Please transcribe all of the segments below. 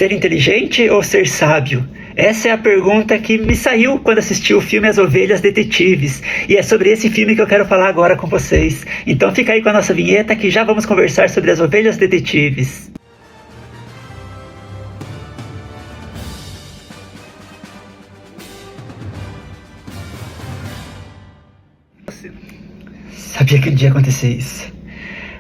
Ser inteligente ou ser sábio? Essa é a pergunta que me saiu quando assisti o filme As Ovelhas Detetives. E é sobre esse filme que eu quero falar agora com vocês. Então fica aí com a nossa vinheta que já vamos conversar sobre As Ovelhas Detetives. Sabia que um dia ia acontecer isso.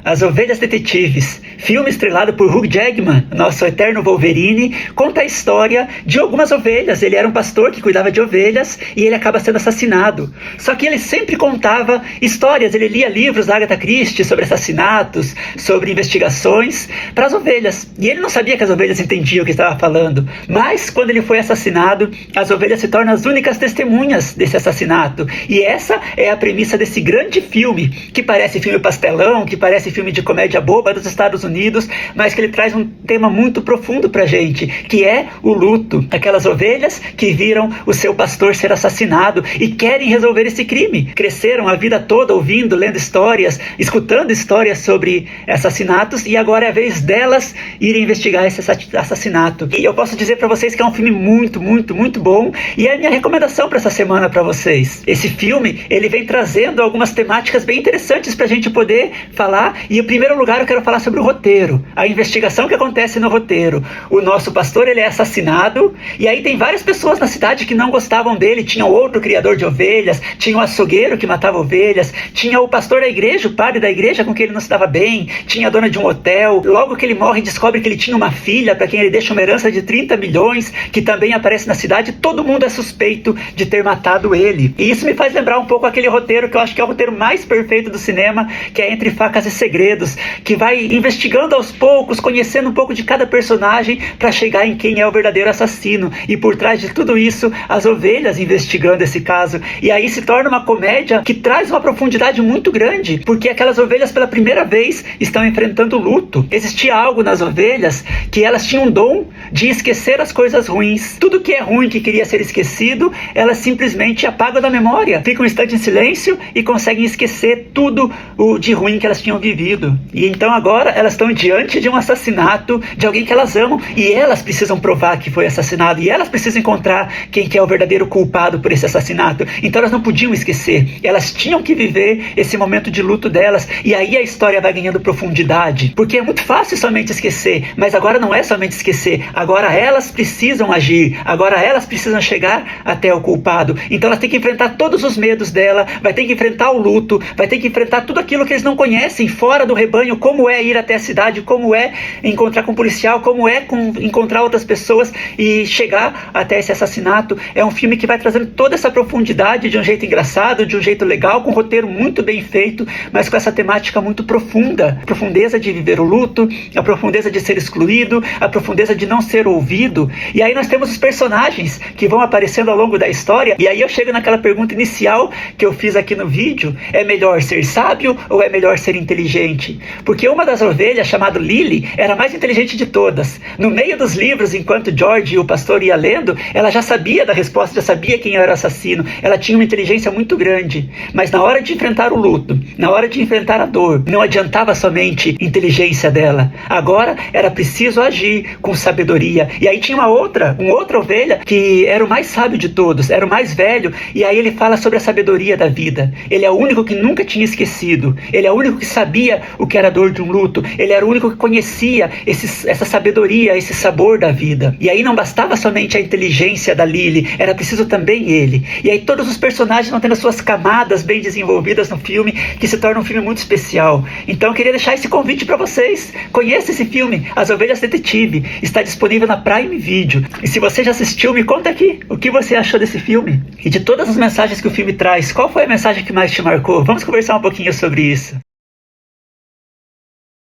As Ovelhas Detetives, filme estrelado por Hugh Jackman, nosso eterno Wolverine, conta a história de algumas ovelhas. Ele era um pastor que cuidava de ovelhas e ele acaba sendo assassinado. Só que ele sempre contava histórias, ele lia livros da Agatha Christie sobre assassinatos, sobre investigações para as ovelhas. E ele não sabia que as ovelhas entendiam o que estava falando. Mas quando ele foi assassinado, as ovelhas se tornam as únicas testemunhas desse assassinato. E essa é a premissa desse grande filme, que parece filme pastelão, que parece filme de comédia boba dos Estados Unidos, mas que ele traz um tema muito profundo pra gente, que é o luto. Aquelas ovelhas que viram o seu pastor ser assassinado e querem resolver esse crime. Cresceram a vida toda ouvindo, lendo histórias, escutando histórias sobre assassinatos, e agora é a vez delas irem investigar esse assassinato. E eu posso dizer pra vocês que é um filme muito, muito, muito bom, e é a minha recomendação pra essa semana pra vocês. Esse filme, ele vem trazendo algumas temáticas bem interessantes pra gente poder falar. E em primeiro lugar eu quero falar sobre o roteiro, a investigação que acontece no roteiro. O nosso pastor, ele é assassinado, e aí tem várias pessoas na cidade que não gostavam dele. Tinha outro criador de ovelhas, tinha um açougueiro que matava ovelhas, tinha o pastor da igreja, o padre da igreja com quem ele não se dava bem, tinha a dona de um hotel. Logo que ele morre, descobre que ele tinha uma filha para quem ele deixa uma herança de 30 milhões, que também aparece na cidade. Todo mundo é suspeito de ter matado ele. E isso me faz lembrar um pouco aquele roteiro que eu acho que é o roteiro mais perfeito do cinema, que é Entre Facas e Segredos, que vai investigando aos poucos, conhecendo um pouco de cada personagem para chegar em quem é o verdadeiro assassino. E por trás de tudo isso, as ovelhas investigando esse caso. E aí se torna uma comédia que traz uma profundidade muito grande, porque aquelas ovelhas pela primeira vez estão enfrentando luto. Existia algo nas ovelhas que elas tinham um dom de esquecer as coisas ruins. Tudo que é ruim, que queria ser esquecido, elas simplesmente apagam da memória. Ficam um instante em silêncio e conseguem esquecer tudo o de ruim que elas tinham vivido. E então agora elas estão diante de um assassinato de alguém que elas amam, e elas precisam provar que foi assassinado, e elas precisam encontrar quem que é o verdadeiro culpado por esse assassinato. Então elas não podiam esquecer, elas tinham que viver esse momento de luto delas. E aí a história vai ganhando profundidade, porque é muito fácil somente esquecer, mas agora não é somente esquecer, agora elas precisam agir, agora elas precisam chegar até o culpado. Então elas têm que enfrentar todos os medos dela, vai ter que enfrentar o luto, vai ter que enfrentar tudo aquilo que eles não conhecem fora do rebanho, como é ir até a cidade, como é encontrar com um policial, como é encontrar outras pessoas e chegar até esse assassinato. É um filme que vai trazendo toda essa profundidade de um jeito engraçado, de um jeito legal, com um roteiro muito bem feito, mas com essa temática muito profunda. A profundeza de viver o luto, a profundeza de ser excluído, a profundeza de não ser ouvido. E aí nós temos os personagens que vão aparecendo ao longo da história, e aí eu chego naquela pergunta inicial que eu fiz aqui no vídeo: é melhor ser sábio ou é melhor ser inteligente? Porque uma das ovelhas, chamada Lily, era a mais inteligente de todas. No meio dos livros, enquanto George, o pastor, ia lendo, ela já sabia da resposta, já sabia quem era o assassino. Ela tinha uma inteligência muito grande. Mas na hora de enfrentar o luto, na hora de enfrentar a dor, não adiantava somente inteligência dela. Agora era preciso agir com sabedoria. E aí tinha uma outra ovelha que era o mais sábio de todos, era o mais velho, e aí ele fala sobre a sabedoria da vida. Ele é o único que nunca tinha esquecido. Ele é o único que sabia o que era a dor de um luto. Ele era o único que conhecia essa sabedoria, esse sabor da vida. E aí não bastava somente a inteligência da Lily, era preciso também ele. E aí todos os personagens vão tendo as suas camadas bem desenvolvidas no filme, que se torna um filme muito especial. Então eu queria deixar esse convite para vocês. Conheça esse filme, As Ovelhas Detetive. Está disponível na Prime Video. E se você já assistiu, me conta aqui o que você achou desse filme. E de todas as mensagens que o filme traz, qual foi a mensagem que mais te marcou? Vamos conversar um pouquinho sobre isso.